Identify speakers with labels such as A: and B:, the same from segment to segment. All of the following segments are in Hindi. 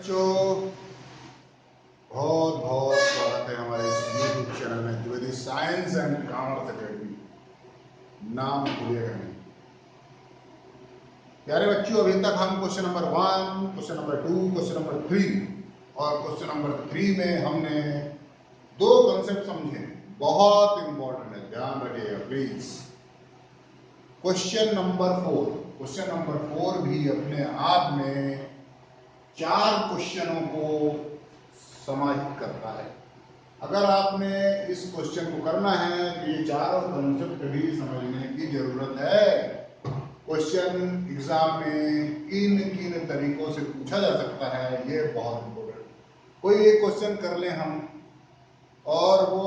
A: बच्चों, बहुत बहुत स्वागत है हमारे इस यूट्यूब चैनल में Dwivedi science and commerce academy. नाम भूलिएगा नहीं प्यारे बच्चों। अभी तक हम question number 1, question number 2, question number 3 और क्वेश्चन नंबर 3 में हमने दो कॉन्सेप्ट समझे, बहुत इंपॉर्टेंट है, ध्यान रखिएगा प्लीज। क्वेश्चन नंबर 4 भी अपने आप में 4 क्वेश्चनों को समाहित करता है। अगर आपने इस क्वेश्चन को करना है तो ये चारों कॉन्सेप्ट भी समझने की जरूरत है। क्वेश्चन एग्जाम में किन किन तरीकों से पूछा जा सकता है, ये बहुत इंपॉर्टेंट। कोई एक क्वेश्चन कर लें हम और वो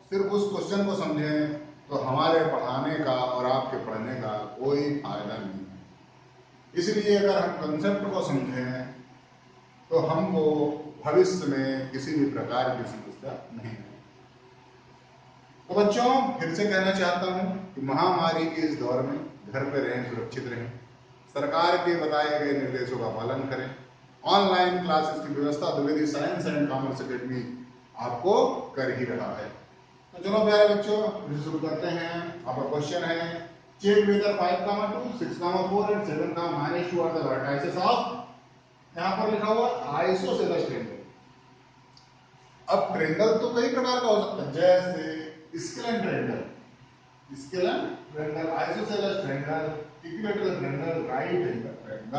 A: सिर्फ उस क्वेश्चन को समझें तो हमारे पढ़ाने का और आपके पढ़ने का कोई फायदा नहीं है। इसलिए अगर हम कंसेप्ट को समझें तो हमको भविष्य में किसी भी प्रकार की समस्या नहीं है। तो बच्चों, फिर से कहना चाहता हूं कि महामारी के इस दौर में घर पे रहें, सुरक्षित रहें, सरकार के बताए गए निर्देशों का पालन करें। ऑनलाइन क्लासेस की व्यवस्था Dwivedi science and commerce academy आपको कर ही रहा है। तो चलो प्यारे बच्चों, फिर शुरू करते हैं। आपका क्वेश्चन है, check whether 5,2, 6,4 and 7,-2 are the vertices of, यहाँ पर लिखा हुआ आइसोसेलेस ट्रायंगल। अब ट्रायंगल तो कई प्रकार का हो सकता है, जैसे scalene triangle, isosceles triangle, equilateral triangle, right angle triangle.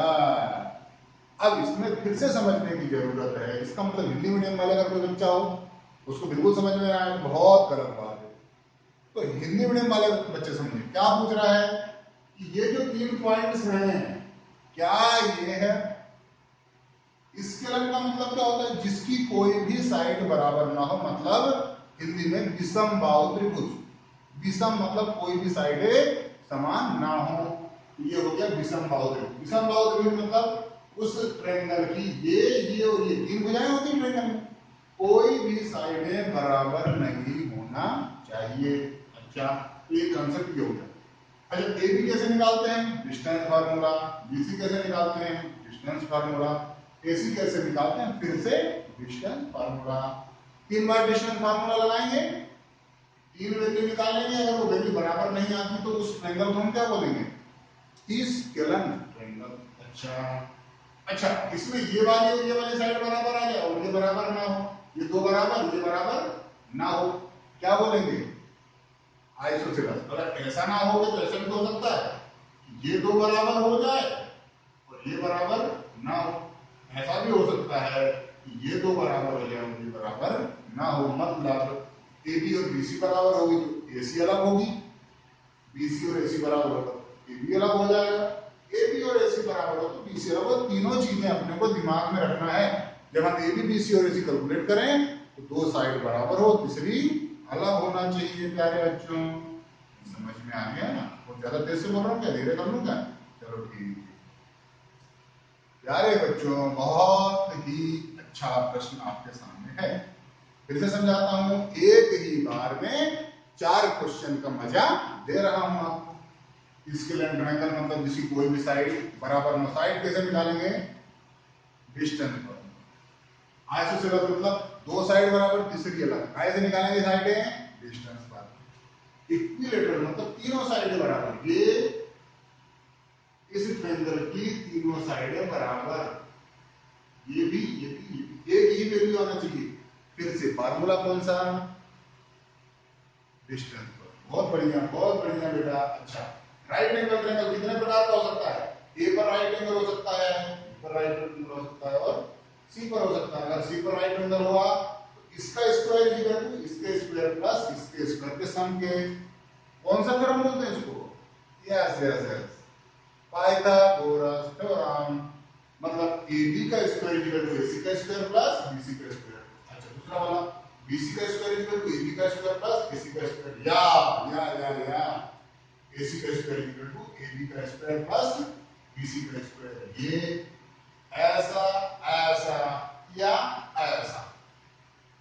A: अब इसमें फिर से समझने की जरूरत है। इसका मतलब हिंदी मीडियम वाला अगर कोई बच्चा हो उसको बिल्कुल समझ में आए तो बहुत गलत बात है। तो हिंदी मीडियम वाले बच्चे समझे क्या पूछ रहा है कि ये जो 3 पॉइंट्स हैं, क्या ये है स्केलन का मतलब क्या होता है, जिसकी कोई भी साइड बराबर ना हो, मतलब हिंदी में विषम बाहु त्रिभुज। विषम मतलब कोई भी साइड समान ना हो, ये हो गया विषम बाहु त्रिभुज। विषम बाहु त्रिभुज मतलब उस ट्रायंगल की ये और ये 3 भुजाएं होती हैं ट्रायंगल में, कोई भी साइडें बराबर नहीं होना चाहिए। अच्छा, तो ये कंसेप्ट ये हो गया। अच्छा, ए बी कैसे निकालते हैं, डिस्टेंस फार्मूला। बीसी कैसे निकालते हैं, डिस्टेंस फार्मूला। एसी कैसे निकालते हैं, फिर से डिस्टेंस फार्मूला। 3 बार डिस्टेंस फार्मूला लगाएंगे, 3 वैल्यू निकालेंगे। अगर वो वैल्यू बराबर नहीं आती तो उस ट्रायंगल को हम क्या बोलेंगे, स्केलन ट्रायंगल। अच्छा, इसमें ये वाली और ये वाली साइड बराबर आ जाए और ये बराबर ना हो, ये दो बराबर ये बराबर ना हो, क्या बोलेंगे, आइसोसेलेस। अगर ऐसा ना हो तो ऐसा भी हो सकता है ये दो बराबर हो जाए और ये बराबर ना हो। ऐसा भी हो सकता है कि ये दो बराबर हो जाए और ये बराबर ना हो, मतलब AB और BC बराबर होगी तो AC अलग होगी, BC और AC बराबर होगा तो AB अलग हो जाएगा, AB और AC बराबर हो तो BC अलग हो। तीनों चीजें अपने को दिमाग में रखना है। जब हम AB, BC और AC कैलकुलेट करें तो दो साइड बराबर हो, तीसरी अलग होना चाहिए। प्यारे बच्चों, समझ में आ गया ना? बहुत ज्यादा तेज से बोल रहा हूँ क्या, धीरे कर लूँ क्या? चलो ठीक है। प्यारे बच्चों, बहुत ही अच्छा प्रश्न आपके सामने है। फिर से समझाता हूं, एक ही बार में 4 क्वेश्चन का मजा दे रहा हूं आपको। स्केलन ट्रायंगल मतलब जिसकी कोई भी साइड बराबर ना, साइड कैसे निकालेंगे, डिस्टेंस पर। आइसोसेलेस मतलब दो साइड बराबर तीसरी अलग, कैसे निकालेंगे साइडें, डिस्टेंस पर। इक्विलैटरल मतलब तीनों साइडें बराबर, ये इस ट्रायंगल की तीनों साइडें बराबर, ये भी एक ही वैल्यू आना चाहिए। फिर से फार्मूला कौन सा, डिस्टेंस पर। बहुत बढ़िया बेटा। अच्छा, राइट एंगल ट्रायंगल कितने प्रकार का हो सकता है, ए पर राइट एंगल हो सकता है, बी पर राइट एंगल हो सकता है और सी पर हो सकता है। अगर सी पर राइट एंगल हुआ तो इसका स्क्वायर इक्वल टू इसके स्क्वायर प्लस इसके स्क्वायर के सम के, कौन सा थ्योरम बोलते हैं इसको, यस पाइथागोरस थ्योरम। मतलब AB का स्क्वायर इक्वल टू AC का स्क्वायर प्लस BC का स्क्वायर। अच्छा, दूसरा वाला BC का स्क्वायर इक्वल टू AB का स्क्वायर प्लस AC का स्क्वायर, या AC का स्क्वायर इक्वल टू AB का स्क्वायर प्लस BC का स्क्वायर। ये ऐसा ऐसा या ऐसा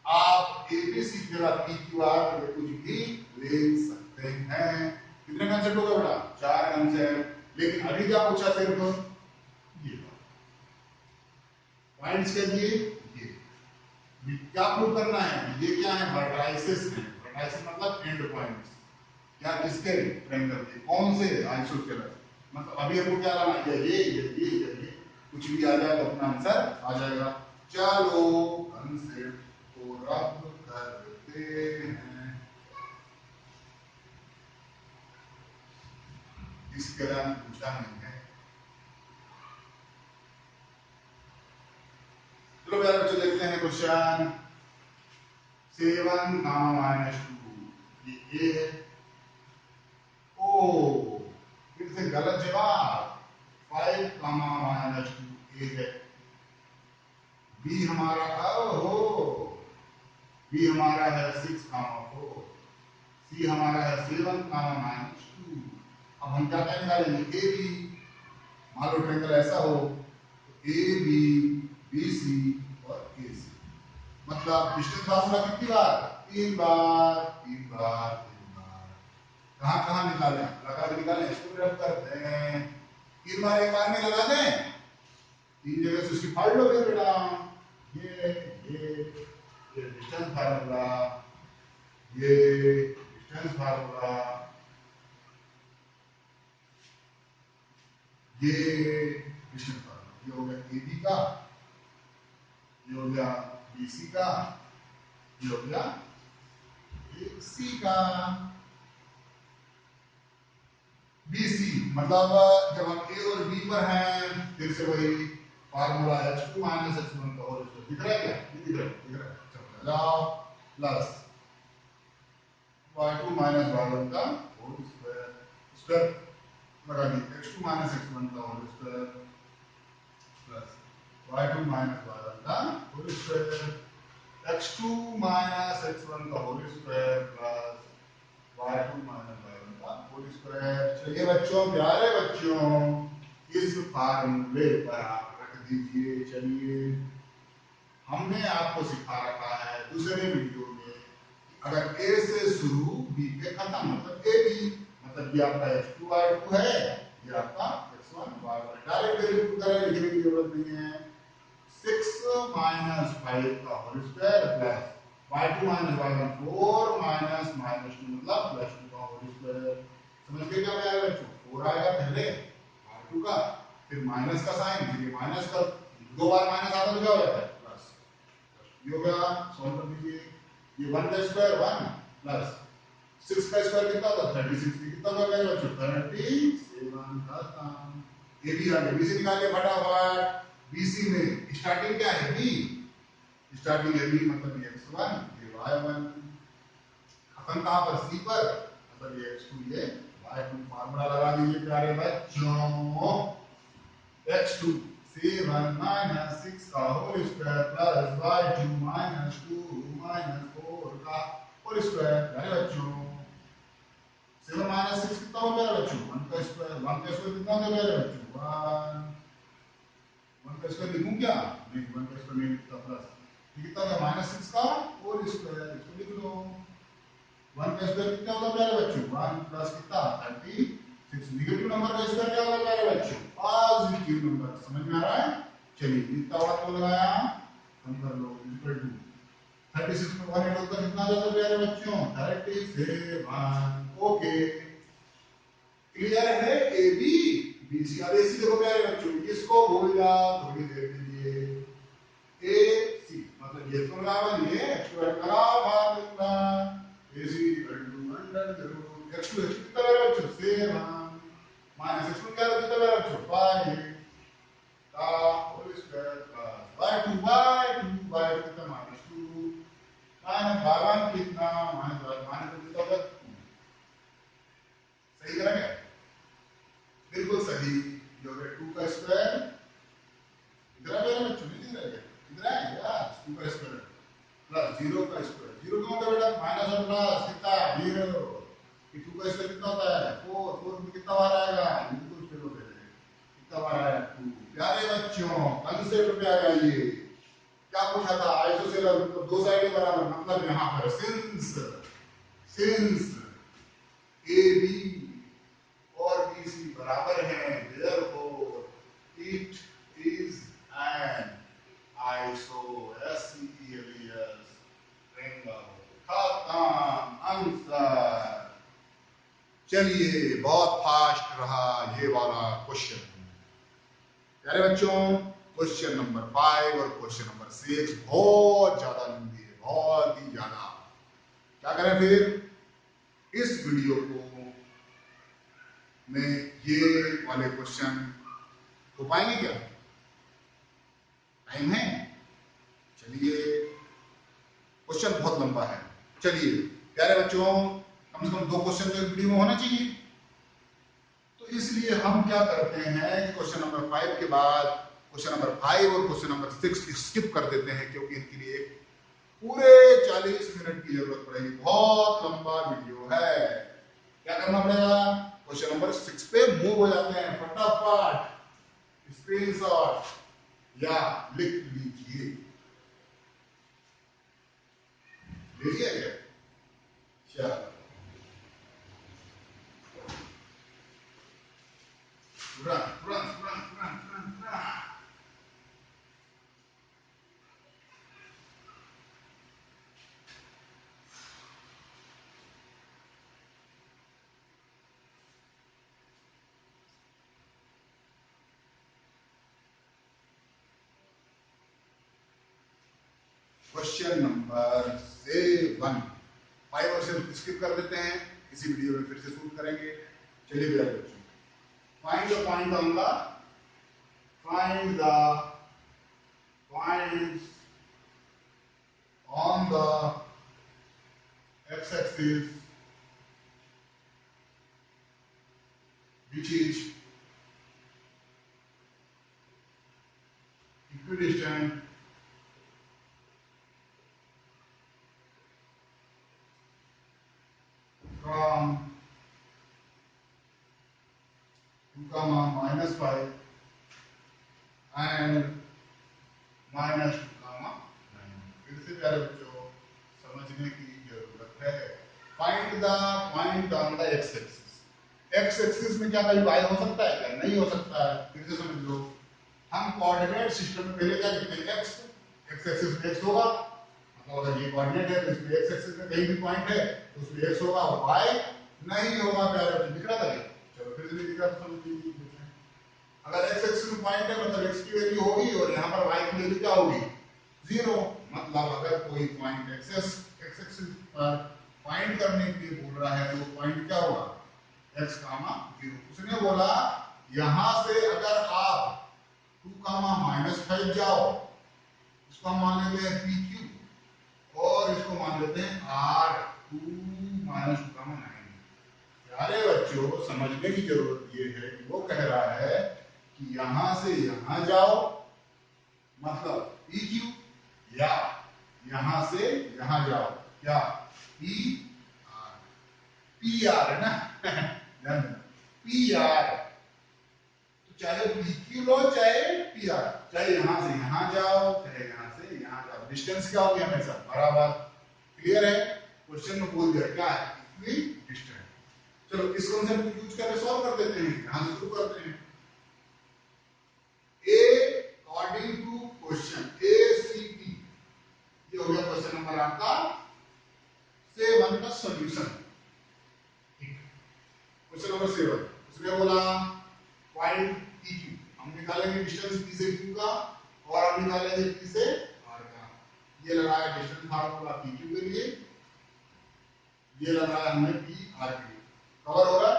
A: आप ABC के बाद PQR कुछ भी ले सकते हैं। कितने कंसेप्ट हो गए बेटा, 4 कंसेप्ट। लेकिन अभी क्या पूछा, सिर्फ ये। पॉइंट्स के लिए ये क्या प्रूव करना है, ये क्या है, वर्टाइसिस है। वर्टाइसिस मतलब एंड पॉइंट्स, क्या किसके, ट्रायंगल के, कौन से, आइसोस्केलस। मतलब अभी हमको क्या लाना है, ये कुछ भी आ जाएगा अपना आंसर आ जाएगा। चलो कंसेप्ट को रब करते हैं, इसके अलावा पूछा नहीं है। चलो प्यारे बच्चों देखते हैं क्वेश्चन 7 -2, ये है। ओ फिर से गलत जवाब, 5 -2 ए है। बी हमारा बी हमारा है 6 4, सी हमारा है 7 -2। अब हम क्या क्या निकालेंगे, ए बी, मान लो ट्रायंगल ऐसा हो तो ए बी बी सी और ए सी, मतलब डिस्टेंस फार्मूला कितनी बार, 3 बार 3 बार 3 बार। कहाँ कहाँ निकालें, लगा के निकालें, इसको रब करते हैं। 3 बार एक बार में लगा दें, 3 जगह से उसकी फाड़ लो फिर बेटा। ये डिस्टेंस फार्मूला, ये डिस्टेंस फार्मूला, ये डिस्टेंस फार्मूला, ये हो गया ए बी का, ये हो गया बी सी का, ये हो गया ए सी का। बी सी मतलब जब हम ए और बी पर हैं, फिर से वही फार्मूला h2 - h1 का होल स्क्वायर। दिख रहा है क्या, ये दिख रहा है। चलो जाओ, प्लस y2 - y1 का होल स्क्वायर, स्क्वायर लगा दी, x2 - x1 का whole square plus y2 - y1 का होल स्क्वायर, x2 - x1 का whole square plus y2 - y1 का होल स्क्वायर। चलिए बच्चों, प्यारे बच्चों, इस फार्मूले पर आप रख दीजिए। चलिए, हमने आपको सिखा रखा है दूसरे वीडियो में, अगर ए से शुरू बी पे खत्म, मतलब ए बी, मतलब ये आपका x2 y2 है, ये आपका x1 y1। डायरेक्ट वेरिएबल तरह लिखने की जरूरत नहीं है। 6 - 5 का whole square plus y2 - y1 4 - -2 मतलब +2 का होल स्क्वायर। समझ गए क्या मेरे बच्चों, 4 आएगा पहले y2 का, फिर माइनस का साइन, फिर ये माइनस का, 2 बार माइनस आता तो क्या हो जाता है, प्लस। ये हो गया, सॉल्व कर दीजिए। ये 1 का स्क्वायर 1 प्लस 6 का स्क्वायर कितना होता है, 36। कितना होगा मेरे बच्चों, 37 का सम। ये भी आ गया, बी से निकालिए फटाफट। बीसी में स्टार्टिंग क्या है, बी, स्टार्टिंग है बी, मतलब ये x1 ये y1, खत्म कहां पर, सी पर, मतलब ये x2 ये y2। फार्मूला लगा दीजिए प्यारे बच्चों, x2 7 - 6 का होल स्क्वायर प्लस y2 - 2 - 4 का होल स्क्वायर। प्यारे बच्चों 7 - 6 कितना हो गया बच्चों, 1 का स्क्वायर, 1 का स्क्वायर कितना हो गया बच्चों, 1 का स्क्वायर लिखूं क्या, नहीं 1 का स्क्वायर नहीं लिखता, प्लस कितना होगा, -6 का होल स्क्वायर, इसको लिख लो। 1 का स्क्वायर कितना होगा प्यारे बच्चों, 1 प्लस कितना 36। नेगेटिव नंबर का स्क्वायर क्या होगा प्यारे बच्चों, पॉजिटिव नंबर। समझ में आ रहा है। चलिए इतना बात को लगाया, हम कर लो, इक्वल टू 36 में 1 ऐड होता कितना आ जाता प्यारे बच्चों, 37। ओके, क्लियर है। A B B C. अब एसी देखो प्यारे बच्चों, इसको भूल जाओ थोड़ी देर के लिए। ए सी मतलब ये तो लगा, ये x2 लगा, बात करना A C equal to under the root x2 कितना है बच्चों, 7 माइनस x1 क्या कितना है बच्चों, 5 का होल स्क्वायर प्लस y2 कितना -2 माइनस y1 कितना माइनस कितना होगा, सही करेंगे, बिल्कुल सही। जो है 2 का स्क्वायर, इधर आ मेरा बच्चों, नहीं दिख रहा है, इधर है यार, 2 का स्क्वायर प्लस 0 का स्क्वायर, 0 क्यों होता है बेटा, माइनस और प्लस कितना 0। कि 2 का स्क्वायर कितना होता है 4, 4 में कितना बार आएगा, बिल्कुल फिर हो जाएगा, कितना बार आएगा 2। प्यारे बच्चों कंसेप्ट पे आ जाइए, क्या पूछा था, आइसोसेलस मतलब दो साइडें बराबर, मतलब यहां पर सिंस ए बी और बी सी बराबर हैं, therefore it is an ISOSCELES triangle खत्म आंसर। चलिए बहुत फास्ट रहा ये वाला क्वेश्चन। प्यारे बच्चों क्वेश्चन नंबर 5 और क्वेश्चन नंबर 6 बहुत ज्यादा लंबी है, बहुत ही ज्यादा। क्या करें फिर इस वीडियो को में ये वाले क्वेश्चन हो पाएंगे क्या? टाइम है? चलिए क्वेश्चन बहुत लंबा है। चलिए प्यारे बच्चों कम से कम 2 क्वेश्चन तो इस वीडियो में होना चाहिए। तो इसलिए हम क्या करते हैं कि क्वेश्चन नंबर 5 के बाद क्वेश्चन नंबर 5 और क्वेश्चन नंबर 6 स्किप कर देते हैं, क्योंकि इनके लिए पूरे 40 मिनट की जरूरत पड़ेगी। बहुत लंबा वीडियो है। क्या करना पड़ेगा? क्वेश्चन नंबर 6 पे मूव हो जाते हैं फटाफट। स्क्रीनशॉट या लिख लीजिए। लीजिए क्या? चलो तुरंत तुरंत तुरंत तुरंत तुरंत तुरंत। क्वेश्चन नंबर 7 5 और 7 स्किप कर देते हैं, इसी वीडियो में फिर से शुरू करेंगे। चलिए मेरे बच्चों, find the point on the find the points on the x-axis which is equidistant from 2, -5 and -2, 9। फिर से प्यारे बच्चों समझने की जरूरत है। Find the point on the x axis. X axis में क्या कहीं y हो सकता है क्या? नहीं हो सकता है। फिर से समझ लो, हम कोऑर्डिनेट सिस्टम में पहले क्या लिखते हैं? एक्स। एक्स एक्सिस पे एक्स होगा, मतलब अगर ये कोऑर्डिनेट है तो इसमें एक्स एक्सिस में कहीं भी पॉइंट है तो उसमें एक्स होगा और वाई नहीं होगा। प्यारे बच्चों दिख रहा था ये? चलो फिर से दिख रहा तो समझ लीजिए। अगर एक्स एक्सिस में पॉइंट है मतलब एक्स की वैल्यू होगी और यहाँ पर वाई की वैल्यू क्या होगी? 0। मतलब अगर कोई पॉइंट एक्स एक्सिस पर पॉइंट करने के लिए बोल रहा है तो पॉइंट क्या होगा? x, 0। उसने बोला यहां से अगर आप 2, -5 जाओ, इसको हम मान लेते हैं PQ और इसको मान लेते हैं R2 -2, 9। प्यारे बच्चों समझने की जरूरत ये है कि वो कह रहा है कि यहां से यहां जाओ मतलब PQ, या यहां से यहां जाओ क्या? PR। PR है ना PR। तो चाहे PQ लो चाहे PR, चाहे यहां से यहां जाओ चाहे यहां से यहां जाओ, डिस्टेंस क्या होगी? हमेशा बराबर। क्लियर है? क्वेश्चन में बोल दिया क्या है? Equi distance. चलो इस कांसेप्ट को यूज करके सॉल्व कर देते हैं। यहां से शुरू करते हैं। ए अकॉर्डिंग टू क्वेश्चन ACT, ये हो गया क्वेश्चन नंबर आपका 7 का सॉल्यूशन। क्वेश्चन नंबर 7 उसने बोला पॉइंट PQ, हम निकालेंगे डिस्टेंस P से Q का और हम निकालेंगे P से R का। ये लगाया डिस्टेंस फार्मूला PQ के लिए, ये लगाया हमने PR के लिए। कवर हो रहा है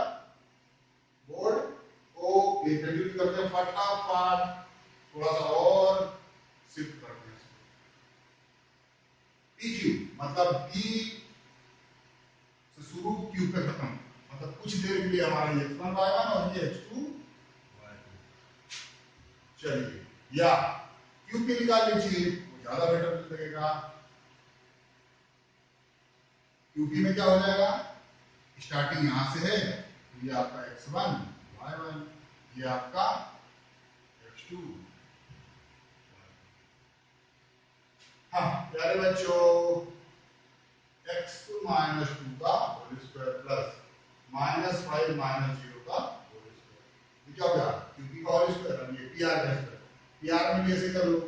A: बोर्ड को? ये कंटिन्यू करते हैं फटाफट, थोड़ा सा और शिफ्ट करते हैं। PQ मतलब P से शुरू Q पे खत्म, मतलब कुछ देर के लिए हमारा ये x1 y1 और ये x2 y2। चलिए या Q पे निकाल लीजिए, वो ज्यादा बेटर लगेगा। QP में क्या हो जाएगा? स्टार्टिंग यहां से है, ये आपका x1 y1, ये आपका x2। हाँ प्यारे बच्चों x2 -2 का होल स्क्वायर प्लस -5 -0 का होल स्क्वायर, ये क्या हो गया? QP का होल स्क्वायर और ये PR का स्क्वायर। PR में भी ऐसे कर लो,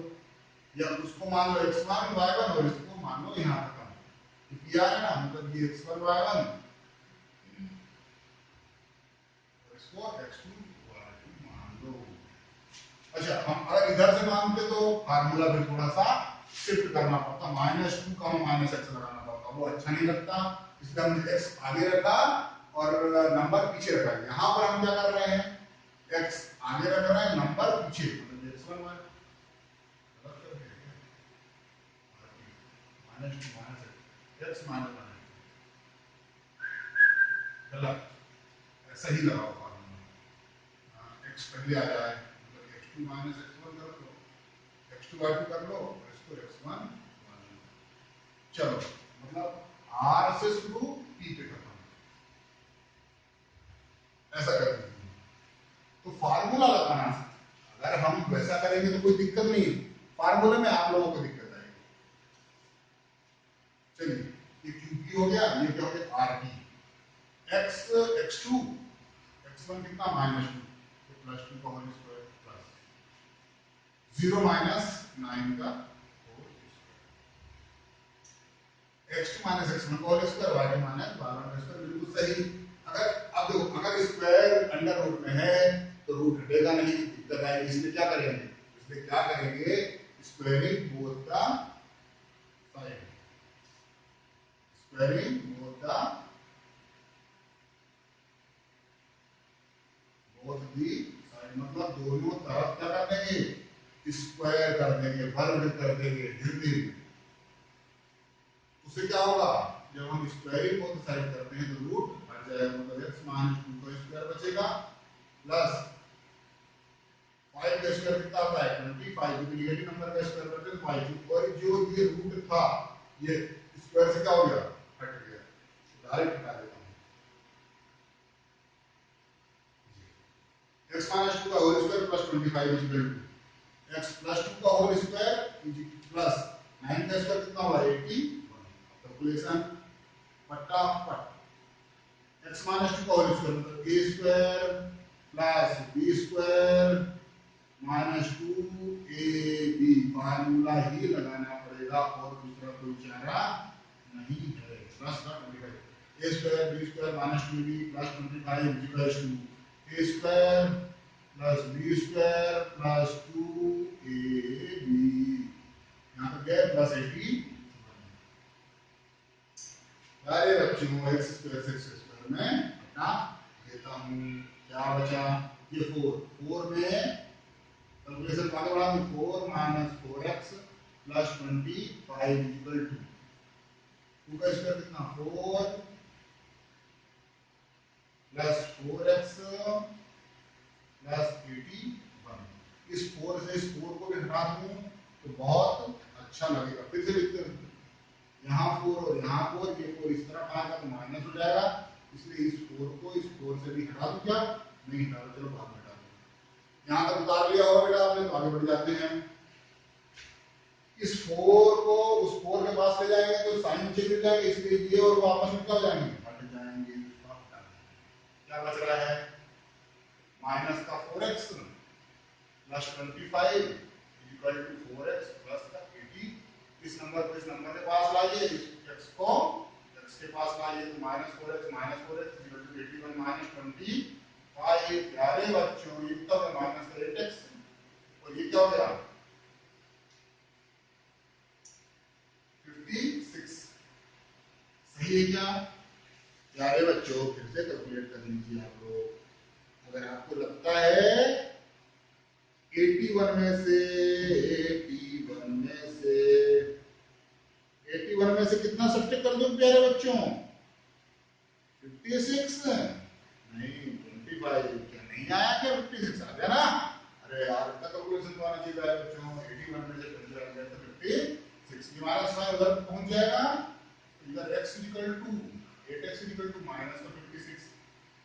A: या उसको मान लो x1 y1 और इसको मान लो यहाँ तक हम पी आर है ना, मतलब ये x1 y1 इसको x2 y2 मान लो। अच्छा, हम अगर इधर से मानते तो फार्मूला भी थोड़ा सा शिफ्ट करना पड़ता, -2 का -x लगाना पड़ता, वो अच्छा नहीं लगता, इसलिए हमने x आगे रखा और नंबर पीछे रखा। यहाँ पर हम क्या कर रहे हैं, x आगे रख रहे हैं, नंबर पीछे, मतलब x1 y -2 गलत, ऐसा ही लगाओ फार्मूला, x पहले आ जाए, मतलब x2 -x1 कर लो, x2 y2 कर लो, इसको x1 चलो, मतलब R से शुरू P पे खत्म, ऐसा कर दीजिए। तो फार्मूला लगाना, अगर हम वैसा करेंगे तो कोई दिक्कत नहीं, फार्मूले में आप लोगों को दिक्कत आएगी। चलिए, ये QP हो गया, ये क्या हो गया RP, x2 x1 कितना -2 तो +2 का होल स्क्वायर प्लस 0 - 9 का होल स्क्वायर, x2 - x1 का होल स्क्वायर, y2 - 12 का स्क्वायर, बिल्कुल सही। अगर अब देखो, अगर स्क्वायर अंडर रूट में है तो रूट हटेगा नहीं, दिक्कत आएगी, इसलिए क्या करेंगे, squaring both the side, squaring both the side, मतलब दोनों तरफ क्या कर देंगे, स्क्वायर कर देंगे, वर्ग कर देंगे हिंदी में। उससे क्या होगा, जब हम स्क्वायरिंग बोथ साइड करते हैं तो रूट हट जाएगा, मतलब x - 2 का स्क्वायर बचेगा प्लस 5 का स्क्वायर कितना आता है 25, क्योंकि नेगेटिव नंबर का स्क्वायर करते हैं तो 5, और जो ये रूट था ये स्क्वायर से क्या हो गया, हट गया, डायरेक्ट हटा देता हूं, x - 2 का whole square plus 25 equal to x + 2 का होल स्क्वायर प्लस 9 का स्क्वायर कितना हुआ 81, कैलकुलेशन फटाफट, x - 2 का होल स्क्वायर मतलब a square plus b square -2ab, formula ही लगाना पड़ेगा और दूसरा कोई चारा नहीं है, प्लस का 25, a square b square -2ab plus 25 a square plus b square plus 2ab, यहाँ पर गया प्लस 80। अरे बच्चों, x स्क्वायर से x स्क्वायर में हटा देता हूँ, क्या बचा, ये 4 में कैलकुलेशन आगे बढ़ा, 4 - 4x प्लस 25 इक्वल टू 2 का स्क्वायर कितना 4 प्लस 4x प्लस 81, इस 4 से इस 4 को भी हटा दूं तो बहुत अच्छा लगेगा। फिर से लिखते हैं, यहाँ 4 और यहाँ 4, ये 4 इस तरफ आएगा तो माइनस हो जाएगा, इसलिए इस 4 को इस 4 से भी हटा दूं, क्या नहीं हटा दो, चलो बाद में हटा दो। यहाँ तक उतार लिया होगा बेटा आपने, तो आगे बढ़ जाते हैं। इस 4 को उस 4 के पास ले जाएंगे तो साइन चेंज हो जाएगा, इसलिए ये और वो आपस में क्या हो जाएंगे, हट जाएंगे, क्या बच रहा है माइनस का 4x plus 25 equal to 4x plus का 80, इस नंबर को इस नंबर के पास लाइए, इस x को x के पास लाइए, तो -4x इक्वल टू 81 माइनस 25, प्यारे बच्चों ये कितना है माइनस का 8x, और ये क्या हो गया 56, सही है क्या प्यारे बच्चों, फिर से कैलकुलेट कर लीजिए आप लोग, अगर आपको लगता है 81 में से 81 में से कितना सब्ट्रैक्ट कर दो प्यारे बच्चों, 56, नहीं 25, क्या नहीं आया क्या 56 आ गया ना, अरे यार इतना कैलकुलेशन तो आना चाहिए प्यारे बच्चों, 81 में से 25 आ गया तो 56 की माइनस में उधर पहुंच जाएगा, इधर x equal to 8x equal to minus का 56,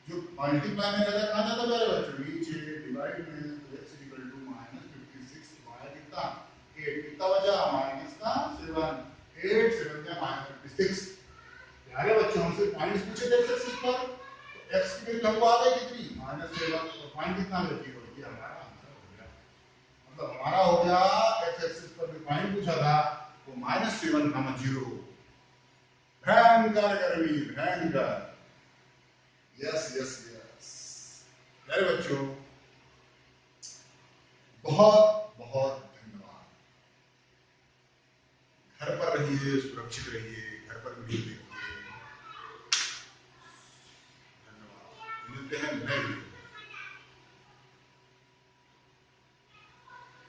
A: जो मल्टीप्लाई में रहेगा कहां जाता है बच्चों, नीचे डिवाइड में, तो x इक्वल टू -56, y कितना 8, कितना बचा माइनस का 7, 8 7 का -56, प्यारे बच्चों हमसे माइनस पूछे थे x पर, तो x की वैल्यू हमको आ गई कितनी -7, और पॉइंट कितना है 0, ये हमारा आंसर हो गया। मतलब हमारा हो गया एक्स एक्सिस पर भी पॉइंट पूछा था तो -7, 0। भयंकर गर्मी, भयंकर। Yes yes yes. मेरे बच्चों बहुत बहुत धन्यवाद। घर पर रहिए, सुरक्षित रहिए, घर पर वीडियो देखिए। धन्यवाद। मिलते हैं नए वीडियो।